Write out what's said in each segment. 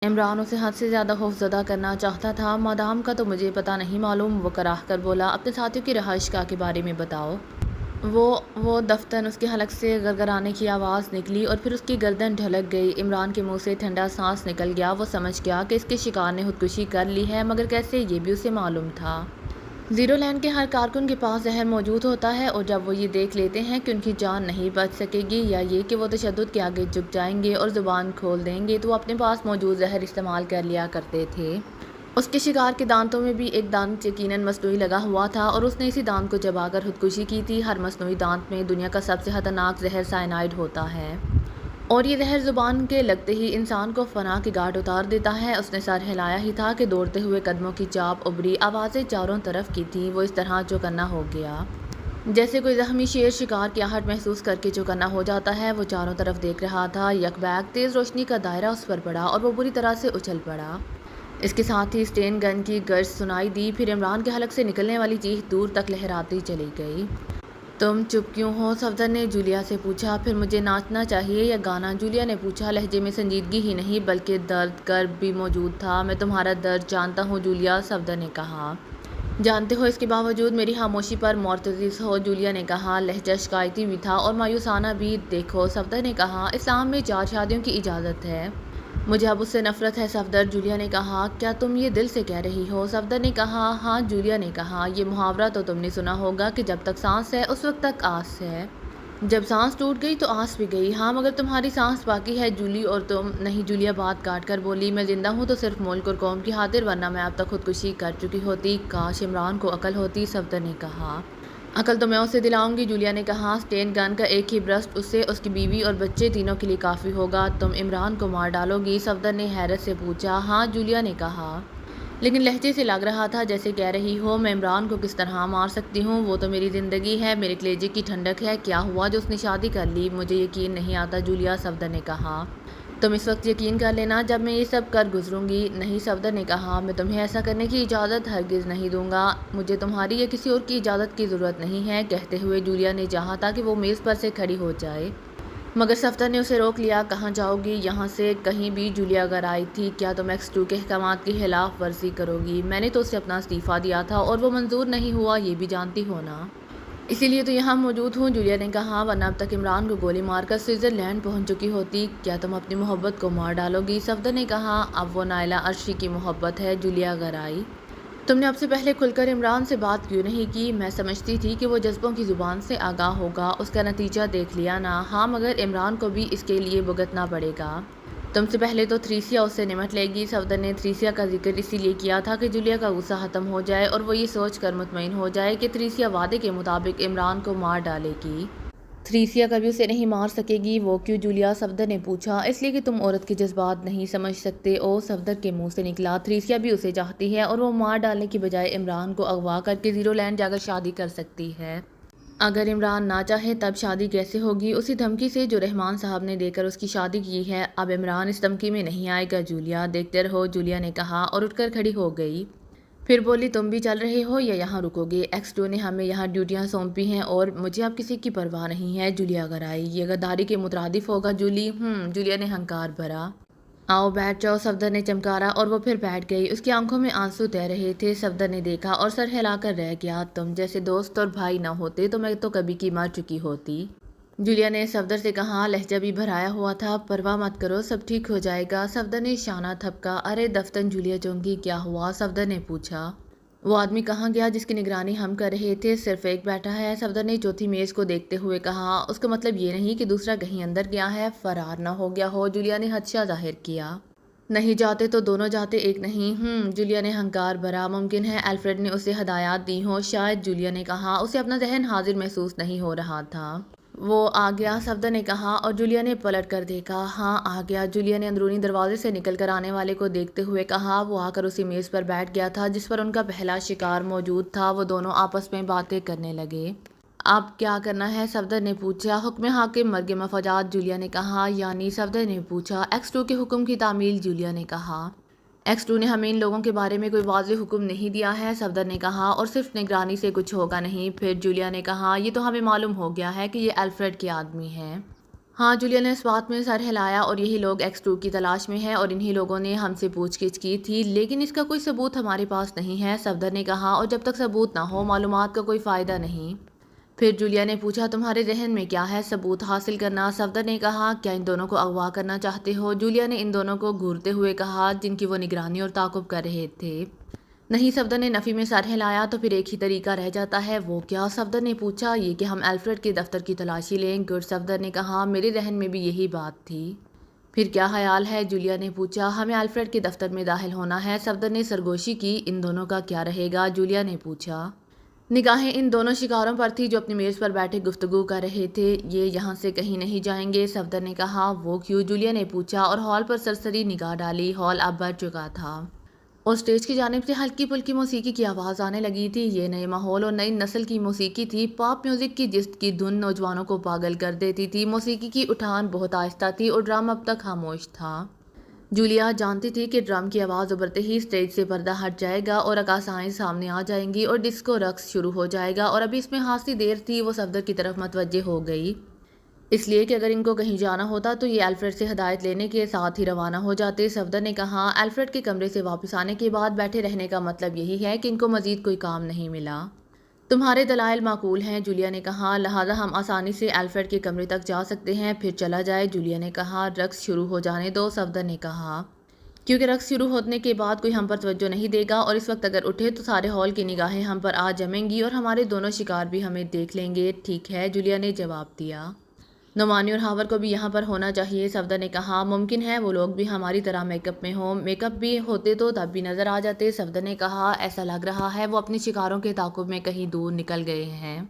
عمران اسے حد سے زیادہ خوفزدہ کرنا چاہتا تھا۔ مادام کا تو مجھے پتہ نہیں معلوم، وہ کراہ کر بولا۔ اپنے ساتھیوں کی رہائش گاہ کے بارے میں بتاؤ۔ وہ دفتن اس کے حلق سے گرگرانے کی آواز نکلی اور پھر اس کی گردن ڈھلک گئی۔ عمران کے منہ سے ٹھنڈا سانس نکل گیا۔ وہ سمجھ گیا کہ اس کے شکار نے خودکشی کر لی ہے، مگر کیسے، یہ بھی اسے معلوم تھا۔ زیرو لینڈ کے ہر کارکن کے پاس زہر موجود ہوتا ہے، اور جب وہ یہ دیکھ لیتے ہیں کہ ان کی جان نہیں بچ سکے گی، یا یہ کہ وہ تشدد کے آگے جھک جائیں گے اور زبان کھول دیں گے، تو وہ اپنے پاس موجود زہر استعمال کر لیا کرتے تھے۔ اس کے شکار کے دانتوں میں بھی ایک دانت یقیناً مصنوعی لگا ہوا تھا، اور اس نے اسی دانت کو چبا کر خودکشی کی تھی۔ ہر مصنوعی دانت میں دنیا کا سب سے خطرناک زہر سائنائڈ ہوتا ہے، اور یہ زہر زبان کے لگتے ہی انسان کو فنا کی گھاٹ اتار دیتا ہے۔ اس نے سر ہلایا ہی تھا کہ دوڑتے ہوئے قدموں کی چاپ ابھری، آوازیں چاروں طرف کی تھیں۔ وہ اس طرح چوکنا ہو گیا جیسے کوئی زخمی شیر شکار کی آہٹ محسوس کر کے چوکنا ہو جاتا ہے۔ وہ چاروں طرف دیکھ رہا تھا۔ یک بیک تیز روشنی کا دائرہ اس پر پڑا اور وہ بری طرح سے اچھل پڑا۔ اس کے ساتھ ہی اسٹین گن کی گرج سنائی دی، پھر عمران کے حلق سے نکلنے والی چیخ دور تک لہراتی چلی گئی۔ تم چپ کیوں ہو؟ صفدر نے جولیا سے پوچھا۔ پھر مجھے ناچنا چاہیے یا گانا؟ جولیا نے پوچھا، لہجے میں سنجیدگی ہی نہیں بلکہ درد کرب بھی موجود تھا۔ میں تمہارا درد جانتا ہوں جولیا، صفدر نے کہا۔ جانتے ہو، اس کے باوجود میری خاموشی پر معترض ہو؟ جولیا نے کہا۔ لہجہ شکایتی بھی تھا اور مایوسانہ بھی۔ دیکھو، صفدر نے کہا، اسلام میں 4 شادیوں کی اجازت ہے۔ مجھے اب اس سے نفرت ہے صفدر، جولیا نے کہا۔ کیا تم یہ دل سے کہہ رہی ہو؟ صفدر نے کہا۔ ہاں، جولیا نے کہا۔ یہ محاورہ تو تم نے سنا ہوگا کہ جب تک سانس ہے اس وقت تک آس ہے، جب سانس ٹوٹ گئی تو آس بھی گئی۔ ہاں، مگر تمہاری سانس باقی ہے جولی، اور تم نہیں۔ جولیا بات کاٹ کر بولی، میں زندہ ہوں تو صرف ملک اور قوم کی خاطر، ورنہ میں اب تک خودکشی کر چکی ہوتی۔ کاش عمران کو عقل ہوتی، صفدر نے کہا۔ عقل تو میں اسے دلاؤں گی، جولیا نے کہا۔ اسٹین گن کا ایک ہی برسٹ اسے، اس کی بیوی اور بچے تینوں کے لیے کافی ہوگا۔ تم عمران کو مار ڈالو گی؟ صفدر نے حیرت سے پوچھا۔ ہاں، جولیا نے کہا، لیکن لہجے سے لگ رہا تھا جیسے کہہ رہی ہو میں عمران کو کس طرح مار سکتی ہوں؟ وہ تو میری زندگی ہے، میرے کلیجے کی ٹھنڈک ہے۔ کیا ہوا جو اس نے شادی کر لی؟ مجھے یقین نہیں آتا جولیا، صفدر نے کہا۔ تم اس وقت یقین کر لینا جب میں یہ سب کر گزروں گی۔ نہیں، صفدر نے کہا، میں تمہیں ایسا کرنے کی اجازت ہرگز نہیں دوں گا۔ مجھے تمہاری یا کسی اور کی اجازت کی ضرورت نہیں ہے۔ کہتے ہوئے جولیا نے چاہا تھا کہ وہ میز پر سے کھڑی ہو جائے، مگر صفدر نے اسے روک لیا۔ کہاں جاؤ گی؟ یہاں سے کہیں بھی، جولیا اگر آئی تھی۔ کیا تم X2 کے احکامات کی خلاف ورزی کرو گی؟ میں نے تو اسے اپنا استعفیٰ دیا تھا اور وہ منظور نہیں ہوا، یہ بھی جانتی ہو نا۔ اسی لیے تو یہاں موجود ہوں، جولیا نے کہا، ورنہ اب تک عمران کو گولی مار کر سوئٹزرلینڈ پہنچ چکی ہوتی۔ کیا تم اپنی محبت کو مار ڈالو گی؟ صفدر نے کہا۔ اب وہ نائلہ عرشی کی محبت ہے، جولیا اگر آئی۔ تم نے اب سے پہلے کھل کر عمران سے بات کیوں نہیں کی؟ میں سمجھتی تھی کہ وہ جذبوں کی زبان سے آگاہ ہوگا۔ اس کا نتیجہ دیکھ لیا نا۔ ہاں، مگر عمران کو بھی اس کے لیے بھگتنا پڑے گا۔ تم سے پہلے تو تھریسیا اس سے نمٹ لے گی۔ صفدر نے تھریسیا کا ذکر اسی لیے کیا تھا کہ جولیا کا غصہ ختم ہو جائے اور وہ یہ سوچ کر مطمئن ہو جائے کہ تھریسیا وعدے کے مطابق عمران کو مار ڈالے گی۔ تھریسیا کبھی اسے نہیں مار سکے گی۔ وہ کیوں جولیا؟ صفدر نے پوچھا۔ اس لیے کہ تم عورت کے جذبات نہیں سمجھ سکتے۔ او، صفدر کے منہ سے نکلا، تھریسیا بھی اسے چاہتی ہے اور وہ مار ڈالنے کی بجائے عمران کو اغوا کر کے زیرو لینڈ جا کر شادی کر سکتی ہے۔ اگر عمران نہ چاہے تب شادی کیسے ہوگی؟ اسی دھمکی سے جو رحمان صاحب نے دے کر اس کی شادی کی ہے۔ اب عمران اس دھمکی میں نہیں آئے گا جولیا، دیکھتے رہو، جولیا نے کہا اور اٹھ کر کھڑی ہو گئی۔ پھر بولی، تم بھی چل رہے ہو یا یہاں رکو گے؟ X2 نے ہمیں یہاں ڈیوٹیاں سونپی ہیں اور مجھے اب کسی کی پرواہ نہیں ہے۔ جولیا اگر آئی، یہ غداری کے مترادف ہوگا جولی۔ جولیا نے ہنکار بھرا۔ آؤ بیٹھ جاؤ، صفدر نے چمکارا اور وہ پھر بیٹھ گئی۔ اس کی آنکھوں میں آنسو تہ رہے تھے۔ صفدر نے دیکھا اور سر ہلا کر رہ گیا۔ تم جیسے دوست اور بھائی نہ ہوتے تو میں تو کبھی کی مر چکی ہوتی، جولیا نے صفدر سے کہا، لہجہ بھی بھرایا ہوا تھا۔ پرواہ مت کرو، سب ٹھیک ہو جائے گا، صفدر نے شانہ تھپکا۔ ارے دفتن، جولیا چونکی، کیا ہوا؟ صفدر نے پوچھا۔ وہ آدمی کہاں گیا جس کی نگرانی ہم کر رہے تھے؟ صرف ایک بیٹھا ہے، صفدر نے چوتھی میز کو دیکھتے ہوئے کہا۔ اس کا مطلب یہ نہیں کہ دوسرا کہیں اندر گیا ہے، فرار نہ ہو گیا ہو؟ جولیا نے خدشہ ظاہر کیا۔ نہیں جاتے تو دونوں جاتے، ایک نہیں۔ جولیا نے ہنکار بھرا۔ ممکن ہے الفریڈ نے اسے ہدایات دی ہوں، شاید، جولیا نے کہا۔ اسے اپنا ذہن حاضر محسوس نہیں ہو رہا تھا۔ وہ آ گیا، صفدر نے کہا اور جولیا نے پلٹ کر دیکھا۔ ہاں، آ گیا، جولیا نے اندرونی دروازے سے نکل کر آنے والے کو دیکھتے ہوئے کہا۔ وہ آ کر اسی میز پر بیٹھ گیا تھا جس پر ان کا پہلا شکار موجود تھا۔ وہ دونوں آپس میں باتیں کرنے لگے۔ اب کیا کرنا ہے؟ صفدر نے پوچھا۔ حکم حاکم مرگ مفاجات، جولیا نے کہا۔ یعنی؟ صفدر نے پوچھا۔ X2 کے حکم کی تعمیل، جولیا نے کہا۔ X2 نے ہمیں ان لوگوں کے بارے میں کوئی واضح حکم نہیں دیا ہے، صفدر نے کہا، اور صرف نگرانی سے کچھ ہوگا نہیں۔ پھر جولیا نے کہا، یہ تو ہمیں معلوم ہو گیا ہے کہ یہ الفریڈ کے آدمی ہیں۔ ہاں، جولیا نے اس بات میں سر ہلایا اور یہی لوگ X2 کی تلاش میں ہیں اور انہی لوگوں نے ہم سے پوچھ گچھ کی تھی، لیکن اس کا کوئی ثبوت ہمارے پاس نہیں ہے، صفدر نے کہا، اور جب تک ثبوت نہ ہو معلومات کا کوئی فائدہ نہیں۔ پھر جولیا نے پوچھا، تمہارے ذہن میں کیا ہے ثبوت حاصل کرنا؟ صفدر نے کہا، کیا ان دونوں کو اغوا کرنا چاہتے ہو؟ جولیا نے ان دونوں کو گھورتے ہوئے کہا جن کی وہ نگرانی اور تعاقب کر رہے تھے۔ نہیں، صفدر نے نفی میں سر ہلایا، تو پھر ایک ہی طریقہ رہ جاتا ہے، وہ کیا؟ صفدر نے پوچھا، یہ کہ ہم الفریڈ کے دفتر کی تلاشی لیں۔ گڈ، صفدر نے کہا، میرے ذہن میں بھی یہی بات تھی۔ پھر کیا خیال ہے؟ جولیا نے پوچھا۔ ہمیں الفریڈ کے دفتر میں داخل ہونا ہے، صفدر نے سرگوشی کی۔ ان دونوں کا کیا رہے گا؟ جولیا نے پوچھا۔ نگاہیں ان دونوں شکاروں پر تھی جو اپنی میز پر بیٹھے گفتگو کر رہے تھے۔ یہ یہاں سے کہیں نہیں جائیں گے، صفدر نے کہا۔ وہ کیوں؟ جولیا نے پوچھا اور ہال پر سرسری نگاہ ڈالی۔ ہال اب بھر چکا تھا اور اسٹیج کی جانب سے ہلکی پھلکی موسیقی کی آواز آنے لگی تھی۔ یہ نئے ماحول اور نئی نسل کی موسیقی تھی۔ پاپ میوزک کی جس کی دھن نوجوانوں کو پاگل کر دیتی تھی۔ موسیقی کی اٹھان بہت آہستہ تھی اور ڈرم اب تک خاموش تھا۔ جولیا جانتی تھی کہ ڈرم کی آواز ابھرتے ہی اسٹیج سے پردہ ہٹ جائے گا اور رقاصائیں سامنے آ جائیں گی اور ڈسکو رقص شروع ہو جائے گا، اور ابھی اس میں خاصی دیر تھی۔ وہ صفدر کی طرف متوجہ ہو گئی، اس لیے کہ اگر ان کو کہیں جانا ہوتا تو یہ الفریڈ سے ہدایت لینے کے ساتھ ہی روانہ ہو جاتے۔ صفدر نے کہا، الفریڈ کے کمرے سے واپس آنے کے بعد بیٹھے رہنے کا مطلب یہی ہے کہ ان کو مزید کوئی کام نہیں ملا۔ تمہارے دلائل معقول ہیں، جولیا نے کہا، لہٰذا ہم آسانی سے الفریڈ کے کمرے تک جا سکتے ہیں، پھر چلا جائے۔ جولیا نے کہا، رقص شروع ہو جانے دو، صفدر نے کہا، کیونکہ رقص شروع ہونے کے بعد کوئی ہم پر توجہ نہیں دے گا، اور اس وقت اگر اٹھے تو سارے ہال کی نگاہیں ہم پر آ جمیں گی اور ہمارے دونوں شکار بھی ہمیں دیکھ لیں گے۔ ٹھیک ہے، جولیا نے جواب دیا۔ نعمانی اور ہاور کو بھی یہاں پر ہونا چاہیے، صفدر نے کہا۔ ممکن ہے وہ لوگ بھی ہماری طرح میک اپ میں ہوں، میک اپ بھی ہوتے تو تب بھی نظر آ جاتے، صفدر نے کہا۔ ایسا لگ رہا ہے وہ اپنے شکاروں کے تعاقب میں کہیں دور نکل گئے ہیں۔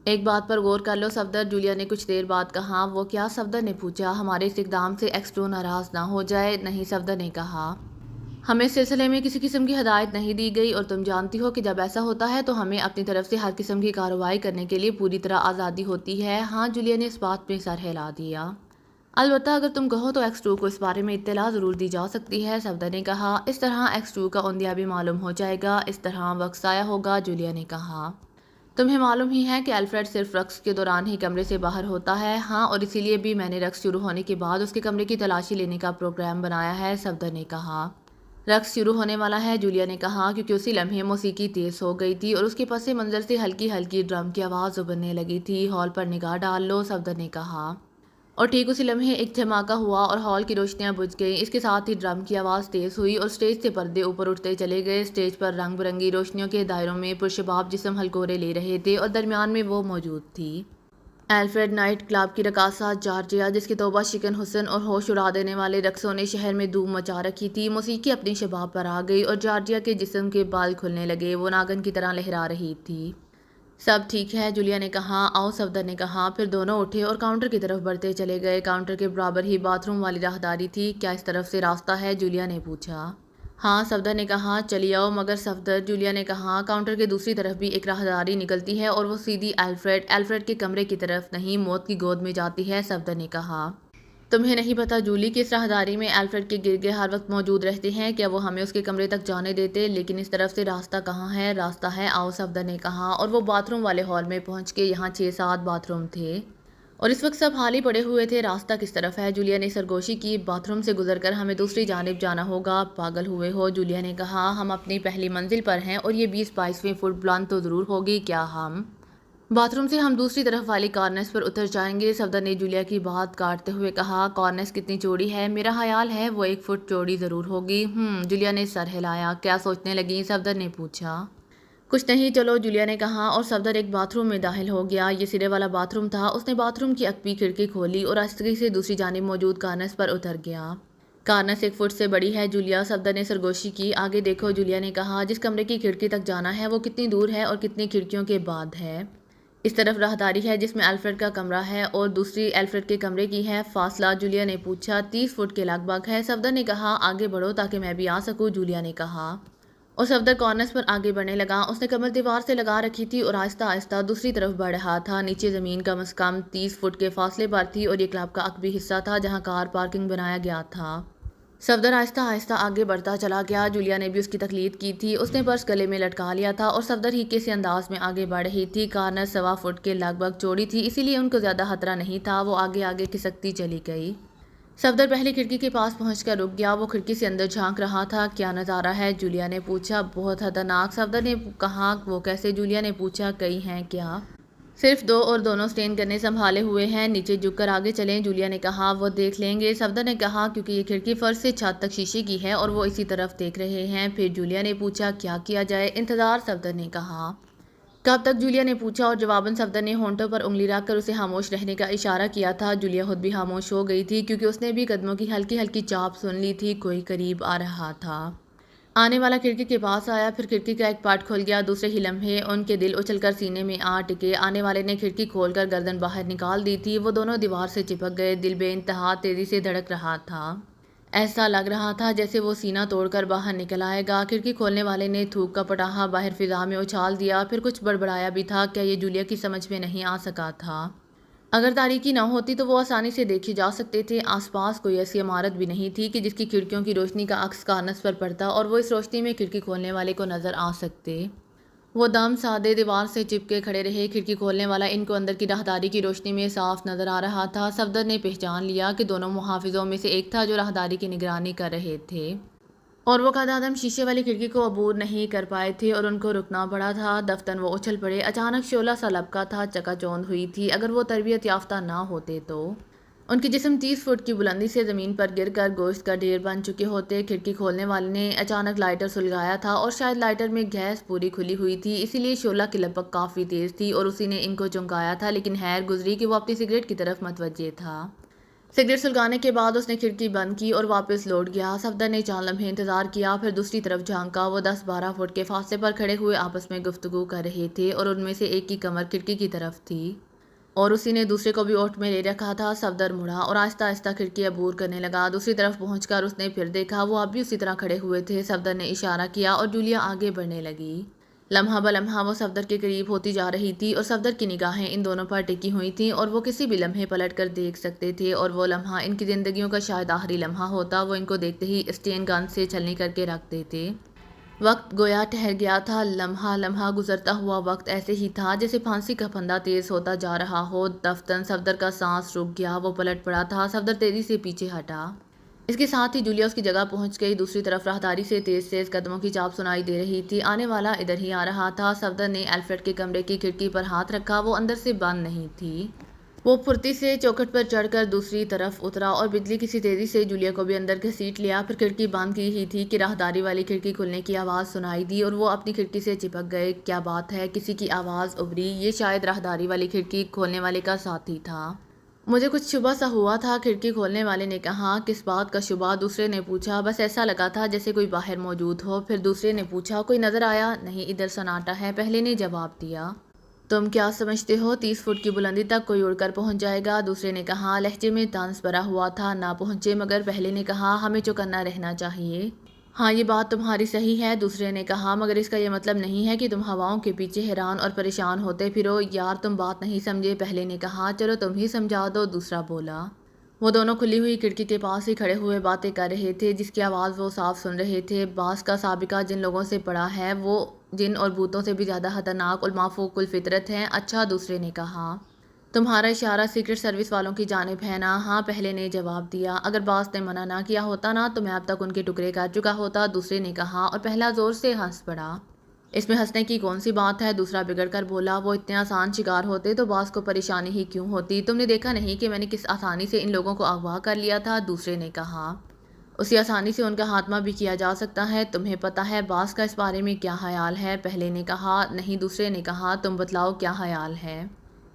ایک بات پر غور کر لو صفدر، جولیا نے کچھ دیر بعد کہا۔ وہ کیا؟ صفدر نے پوچھا۔ ہمارے اس اقدام سے X2 ناراض نہ ہو جائے۔ نہیں، صفدر نے کہا، ہمیں اس سلسلے میں کسی قسم کی ہدایت نہیں دی گئی، اور تم جانتی ہو کہ جب ایسا ہوتا ہے تو ہمیں اپنی طرف سے ہر قسم کی کارروائی کرنے کے لیے پوری طرح آزادی ہوتی ہے۔ ہاں، جولیا نے اس بات پہ سر ہلا دیا۔ البتہ اگر تم کہو تو X2 کو اس بارے میں اطلاع ضرور دی جا سکتی ہے، صفدر نے کہا۔ اس طرح X2 کا اوندھیا بھی معلوم ہو جائے گا، اس طرح وقت ضائع ہوگا، جولیا نے کہا۔ تمہیں معلوم ہی ہے کہ الفریڈ صرف رقص کے دوران ہی کمرے سے باہر ہوتا ہے۔ ہاں، اور اسی لیے بھی میں نے رقص شروع ہونے کے بعد اس کے کمرے کی تلاشی لینے کا پروگرام بنایا ہے، صفدر نے کہا۔ رقص شروع ہونے والا ہے، جولیا نے کہا، کیونکہ اسی لمحے موسیقی تیز ہو گئی تھی اور اس کے پس منظر سے ہلکی ہلکی ڈرم کی آواز ابھرنے لگی تھی۔ ہال پر نگاہ ڈال لو، صفدر نے کہا۔ اور ٹھیک اسی لمحے ایک دھماکہ ہوا اور ہال کی روشنیاں بجھ گئیں۔ اس کے ساتھ ہی ڈرم کی آواز تیز ہوئی اور اسٹیج سے پردے اوپر اٹھتے چلے گئے۔ اسٹیج پر رنگ برنگی روشنیوں کے دائروں میں پرشباب جسم ہلکورے لے رہے تھے اور درمیان میں وہ موجود تھی، الفریڈ نائٹ کلب کی رقاصہ جارجیا، جس کے توبہ شکن حسن اور ہوش اڑا دینے والے رقصوں نے شہر میں دھوم مچا رکھی تھی۔ موسیقی اپنی شباب پر آ گئی اور جارجیا کے جسم کے بال کھلنے لگے، وہ ناگن کی طرح لہرا رہی تھی۔ سب ٹھیک ہے، جولیا نے کہا۔ آؤ، صفدر نے کہا۔ پھر دونوں اٹھے اور کاؤنٹر کی طرف بڑھتے چلے گئے۔ کاؤنٹر کے برابر ہی باتھ روم والی راہداری تھی۔ کیا اس طرف سے راستہ ہے؟ جولیا نے پوچھا۔ ہاں، صفدر نے کہا۔ چلی آؤ۔ مگر صفدر، جولیا نے کہا، کاؤنٹر کے دوسری طرف بھی ایک راہداری نکلتی ہے اور وہ سیدھی الفریڈ کے کمرے کی طرف نہیں، موت کی گود میں جاتی ہے، صفدر نے کہا۔ تمہیں نہیں پتا جولی کہ اس راہداری میں الفریڈ کے گرگے ہر وقت موجود رہتے ہیں، کیا وہ ہمیں اس کے کمرے تک جانے دیتے؟ لیکن اس طرف سے راستہ کہاں ہے؟ راستہ ہے، آؤ، صفدر نے کہا، اور وہ باتھ روم والے ہال میں پہنچ کے یہاں 6-7 باتھ روم تھے اور اس وقت سب خالی پڑے ہوئے تھے۔ راستہ کس طرف ہے؟ جولیا نے سرگوشی کی۔ باتھ روم سے گزر کر ہمیں دوسری جانب جانا ہوگا۔ پاگل ہوئے ہو؟ جولیا نے کہا، ہم اپنی پہلی منزل پر ہیں اور یہ 20-22 فٹ بلند تو ضرور ہوگی، کیا ہم باتھ روم سے ہم دوسری طرف والی کارنس پر اتر جائیں گے؟ صفدر نے جولیا کی بات کاٹتے ہوئے کہا۔ کارنس کتنی چوڑی ہے؟ میرا خیال ہے وہ 1 فٹ چوڑی ضرور ہوگی۔ جولیا نے سر ہلایا۔ کیا سوچنے لگی؟ صفدر نے پوچھا۔ کچھ نہیں، چلو، جولیا نے کہا، اور صفدر ایک باتھ روم میں داخل ہو گیا۔ یہ سرے والا باتھ روم تھا۔ اس نے باتھ روم کی عقبی کھڑکی کھولی اور آہستگی سے دوسری جانب موجود کارنس پر اتر گیا۔ کارنس 1 فٹ سے بڑی ہے، جولیا، صفدر نے سرگوشی کی۔ آگے دیکھو، جولیا نے کہا، جس کمرے کی کھڑکی تک جانا ہے وہ کتنی دور ہے اور کتنی کھڑکیوں کے بعد ہے؟ اس طرف راہداری ہے جس میں الفریڈ کا کمرہ ہے اور دوسری الفریڈ کے کمرے کی ہے۔ فاصلہ؟ جولیا نے پوچھا۔ 30 فٹ کے لگ بھگ ہے، صفدر نے کہا۔ آگے بڑھو تاکہ میں بھی آ سکوں، جولیا نے کہا، اور صفدر کارنس پر آگے بڑھنے لگا۔ اس نے کمر دیوار سے لگا رکھی تھی اور آہستہ آہستہ دوسری طرف بڑھ رہا تھا۔ نیچے زمین کم از کم 30 فٹ کے فاصلے پر تھی اور یہ کلب کا عقبی حصہ تھا جہاں کار پارکنگ بنایا گیا تھا۔ صفدر آہستہ آہستہ آگے بڑھتا چلا گیا۔ جولیا نے بھی اس کی تقلید کی تھی۔ اس نے پرس گلے میں لٹکا لیا تھا اور صفدر ہی کے سے انداز میں آگے بڑھ رہی تھی۔ کارنر 1.25 فٹ کے لگ بھگ چوڑی تھی، اسی لیے ان کو زیادہ خطرہ نہیں تھا۔ وہ آگے آگے کھسکتی چلی گئی۔ صفدر پہلی کھڑکی کے پاس پہنچ کر رک گیا۔ وہ کھڑکی سے اندر جھانک رہا تھا۔ کیا نظارہ ہے؟ جولیا نے پوچھا۔ بہت خطرناک، صفدر نے کہا۔ وہ کیسے؟ جولیا نے پوچھا۔ کئی ہیں کیا؟ صرف 2 اور دونوں سٹین کرنے سنبھالے ہوئے ہیں۔ نیچے جھک کر آگے چلیں، جولیا نے کہا۔ وہ دیکھ لیں گے، صفدر نے کہا، کیونکہ یہ کھڑکی فرش سے چھت تک شیشے کی ہے اور وہ اسی طرف دیکھ رہے ہیں۔ پھر جولیا نے پوچھا۔ کیا کیا جائے؟ انتظار، صفدر نے کہا۔ کب تک؟ جولیا نے پوچھا اور جواباً صفدر نے ہونٹوں پر انگلی رکھ کر اسے خاموش رہنے کا اشارہ کیا تھا۔ جولیا خود بھی خاموش ہو گئی تھی کیونکہ اس نے بھی قدموں کی ہلکی ہلکی چاپ سن لی تھی۔ کوئی قریب آ رہا تھا۔ آنے والا کھڑکی کے پاس آیا، پھر کھڑکی کا ایک پارٹ کھل گیا۔ دوسرے ہی لمحے ان کے دل اچھل کر سینے میں آ ٹکے۔ آنے والے نے کھڑکی کھول کر گردن باہر نکال دی تھی۔ وہ دونوں دیوار سے چپک گئے۔ دل بے انتہا تیزی سے دھڑک رہا تھا۔ ایسا لگ رہا تھا جیسے وہ سینہ توڑ کر باہر نکل آئے گا۔ کھڑکی کھولنے والے نے تھوک کا پٹاخہ باہر فضا میں اچھال دیا، پھر کچھ بڑبڑایا بھی تھا۔ کیا یہ جولیا کی سمجھ میں نہیں آ سکا تھا؟ اگر تاریکی نہ ہوتی تو وہ آسانی سے دیکھے جا سکتے تھے۔ آس پاس کوئی ایسی عمارت بھی نہیں تھی کہ جس کی کھڑکیوں کی روشنی کا عکس کارنس پر پڑتا اور وہ اس روشنی میں کھڑکی کھولنے والے کو نظر آ سکتے۔ وہ دم سادے دیوار سے چپکے کھڑے رہے۔ کھڑکی کھولنے والا ان کو اندر کی راہداری کی روشنی میں صاف نظر آ رہا تھا۔ صفدر نے پہچان لیا کہ دونوں محافظوں میں سے ایک تھا جو راہداری کی نگرانی کر رہے تھے، اور وہ قدم شیشے والی کھڑکی کو عبور نہیں کر پائے تھے اور ان کو رکنا پڑا تھا۔ دفتن وہ اچھل پڑے۔ اچانک شعلہ سا لبکا تھا، چکا چوند ہوئی تھی۔ اگر وہ تربیت یافتہ نہ ہوتے تو ان کے جسم 30 فٹ کی بلندی سے زمین پر گر کر گوشت کا ڈھیر بن چکے ہوتے۔ کھڑکی کھولنے والے نے اچانک لائٹر سلگایا تھا اور شاید لائٹر میں گیس پوری کھلی ہوئی تھی، اسی لیے شعلہ کی لپک کافی تیز تھی اور اسی نے ان کو چونکایا تھا، لیکن خیر گزری کہ وہ اپنی سگریٹ کی طرف متوجہ تھا۔ سگریٹ سلگانے کے بعد اس نے کھڑکی بند کی اور واپس لوٹ گیا۔ صفدر نے 4 لمحے انتظار کیا، پھر دوسری طرف جھانکا۔ وہ 10-12 فٹ کے فاصلے پر کھڑے ہوئے آپس میں گفتگو کر رہے تھے اور ان میں سے ایک کی کمر کھڑکی کی طرف تھی اور اسی نے دوسرے کو بھی اوٹ میں لے رکھا تھا۔ صفدر مڑا اور آہستہ آہستہ کھڑکی عبور کرنے لگا۔ دوسری طرف پہنچ کر اس نے پھر دیکھا، وہ اب بھی اسی طرح کھڑے ہوئے تھے۔ صفدر نے اشارہ کیا اور جولیا آگے بڑھنے لگی۔ لمحہ بلمحہ وہ صفدر کے قریب ہوتی جا رہی تھی اور صفدر کی نگاہیں ان دونوں پر ٹکی ہوئی تھیں اور وہ کسی بھی لمحے پلٹ کر دیکھ سکتے تھے، اور وہ لمحہ ان کی زندگیوں کا شاید آخری لمحہ ہوتا۔ وہ ان کو دیکھتے ہی اسٹین گن سے چھلنی کر کے رکھ دیتے۔ وقت گویا ٹھہر گیا تھا۔ لمحہ لمحہ گزرتا ہوا وقت ایسے ہی تھا جیسے پھانسی کا پھندا تیز ہوتا جا رہا ہو۔ دفتن صفدر کا سانس رک گیا، وہ پلٹ پڑا تھا۔ صفدر تیزی سے پیچھے ہٹا۔ اس کے ساتھ ہی جولیا اس کی جگہ پہنچ گئی۔ دوسری طرف راہداری سے تیز تیز قدموں کی چاپ سنائی دے رہی تھی۔ آنے والا ادھر ہی آ رہا تھا۔ صفدر نے الفریڈ کے کمرے کی کھڑکی پر ہاتھ رکھا، وہ اندر سے بند نہیں تھی۔ وہ پھرتی سے چوکھٹ پر چڑھ کر دوسری طرف اترا اور بجلی کسی تیزی سے جولیا کو بھی اندر گھسیٹ لیا۔ پھر کھڑکی بند کی ہی تھی کہ راہداری والی کھڑکی کھلنے کی آواز سنائی دی اور وہ اپنی کھڑکی سے چپک گئے۔ کیا بات ہے؟ کسی کی آواز ابھری۔ یہ شاید راہداری والی کھڑکی کھولنے والے کا ساتھی تھا۔ مجھے کچھ شبہ سا ہوا تھا، کھڑکی کھولنے والے نے کہا۔ کس بات کا شبہ؟ دوسرے نے پوچھا۔ بس ایسا لگا تھا جیسے کوئی باہر موجود ہو۔ پھر دوسرے نے پوچھا۔ کوئی نظر آیا؟ نہیں، ادھر سناٹا ہے، پہلے نے جواب دیا۔ تم کیا سمجھتے ہو 30 فٹ کی بلندی تک کوئی اڑ کر پہنچ جائے گا؟ دوسرے نے کہا۔ لہجے میں طنز بھرا ہوا تھا۔ نہ پہنچے، مگر پہلے نے کہا ہمیں چوکنا رہنا چاہیے۔ ہاں، یہ بات تمہاری صحیح ہے، دوسرے نے کہا، مگر اس کا یہ مطلب نہیں ہے کہ تم ہواؤں کے پیچھے حیران اور پریشان ہوتے پھرو۔ یار تم بات نہیں سمجھے، پہلے نے کہا۔ چلو تم ہی سمجھا دو، دوسرا بولا۔ وہ دونوں کھلی ہوئی کھڑکی کے پاس ہی کھڑے ہوئے باتیں کر رہے تھے، جس کی آواز وہ صاف سن رہے تھے۔ باس کا سابقہ جن لوگوں سے پڑا ہے وہ جن اور بھوتوں سے بھی زیادہ خطرناک اور مافوق الفطرت ہیں۔ اچھا، دوسرے نے کہا، تمہارا اشارہ سیکرٹ سروس والوں کی جانب ہے نا؟ ہاں، پہلے نے جواب دیا۔ اگر باس نے منع نہ کیا ہوتا نا تو میں اب تک ان کے ٹکڑے کر چکا ہوتا، دوسرے نے کہا، اور پہلا زور سے ہنس پڑا۔ اس میں ہنسنے کی کون سی بات ہے؟ دوسرا بگڑ کر بولا۔ وہ اتنے آسان شکار ہوتے تو باس کو پریشانی ہی کیوں ہوتی؟ تم نے دیکھا نہیں کہ میں نے کس آسانی سے ان لوگوں کو اغوا کر لیا تھا، دوسرے نے کہا۔ اسی آسانی سے ان کا خاتمہ بھی کیا جا سکتا ہے۔ تمہیں پتہ ہے باس کا اس بارے میں کیا خیال ہے؟ پہلے نے کہا۔ نہیں، دوسرے نے کہا۔ تم بتلاؤ کیا خیال ہے؟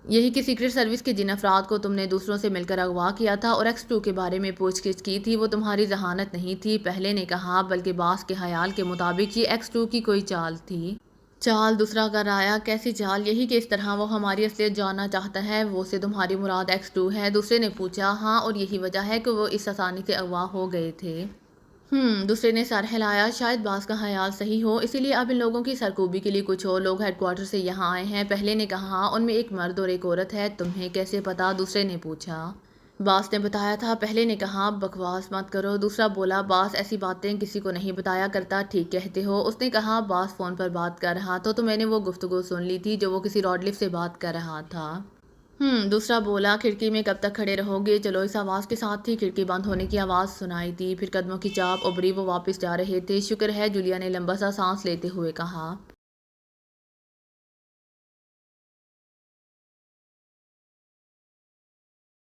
یہی کہ سیکرٹ سروس کے جن افراد کو تم نے دوسروں سے مل کر اغوا کیا تھا اور X2 کے بارے میں پوچھ گچھ کی تھی وہ تمہاری ذہانت نہیں تھی، پہلے نے کہا، بلکہ باس کے خیال کے مطابق یہ X2 کی کوئی چال تھی۔ چال؟ دوسرا کر آیا۔ کیسی چال؟ یہی کہ اس طرح وہ ہماری اصلیت جاننا چاہتا ہے۔ وہ سے تمہاری مراد X2 ہے؟ دوسرے نے پوچھا۔ ہاں، اور یہی وجہ ہے کہ وہ اس آسانی سے اغوا ہو گئے تھے۔ دوسرے نے سر ہلایا۔ شاید باس کا خیال صحیح ہو، اسی لیے اب ان لوگوں کی سرکوبی کے لیے کچھ اور لوگ ہیڈ کوارٹر سے یہاں آئے ہیں، پہلے نے کہا۔ ان میں ایک مرد اور ایک عورت ہے۔ تمہیں کیسے پتا؟ دوسرے نے پوچھا۔ باس نے بتایا تھا۔ پہلے نے کہا بکواس مت کرو۔ دوسرا بولا باس ایسی باتیں کسی کو نہیں بتایا کرتا، ٹھیک کہتے ہو۔ اس نے کہا باس فون پر بات کر رہا تو میں نے وہ گفتگو سن لی تھی جو وہ کسی راڈلف سے بات کر رہا تھا۔ دوسرا بولا کھڑکی میں کب تک کھڑے رہو گے، چلو۔ اس آواز کے ساتھ ہی کھڑکی بند ہونے کی آواز سنائی دی، پھر قدموں کی چاپ ابھری، وہ واپس جا رہے تھے۔ شکر ہے، جولیا نے لمبا سا سانس لیتے ہوئے کہا۔